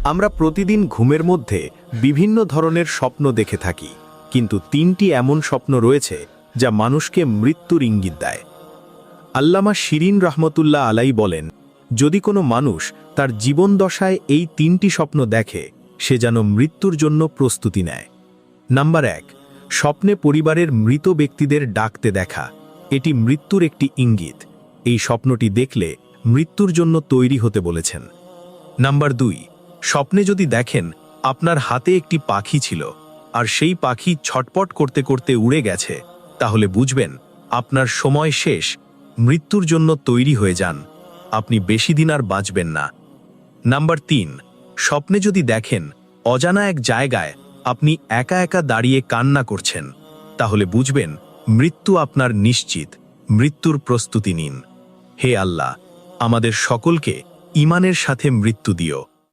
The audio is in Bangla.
আমরা প্রতিদিন ঘুমের মধ্যে বিভিন্ন ধরনের স্বপ্ন দেখে থাকি, কিন্তু 3টি এমন স্বপ্ন রয়েছে যা মানুষকে মৃত্যুর ইঙ্গিত দেয়। আল্লামা শিরিন রহমতুল্লাহ আলাই বলেন, যদি কোনো মানুষ তার জীবনদশায় এই 3টি স্বপ্ন দেখে, সে যেন মৃত্যুর জন্য প্রস্তুতি নেয়। নাম্বার 1, স্বপ্নে পরিবারের মৃত ব্যক্তিদের ডাকতে দেখা। এটি মৃত্যুর একটি ইঙ্গিত। এই স্বপ্নটি দেখলে মৃত্যুর জন্য তৈরি হতে বলেছেন। নাম্বার 2, স্বপ্নে যদি দেখেন আপনার হাতে একটি পাখি ছিল আর সেই পাখি ছটপট করতে করতে উড়ে গেছে, তাহলে বুঝবেন আপনার সময় শেষ। মৃত্যুর জন্য তৈরি হয়ে যান, আপনি বেশি দিন আর বাঁচবেন না। নাম্বার 3, স্বপ্নে যদি দেখেন অজানা এক জায়গায় আপনি একা একা দাঁড়িয়ে কান্না করছেন, তাহলে বুঝবেন মৃত্যু আপনার নিশ্চিত। মৃত্যুর প্রস্তুতি নিন। হে আল্লাহ, আমাদের সকলকে ঈমানের সাথে মৃত্যু দিও।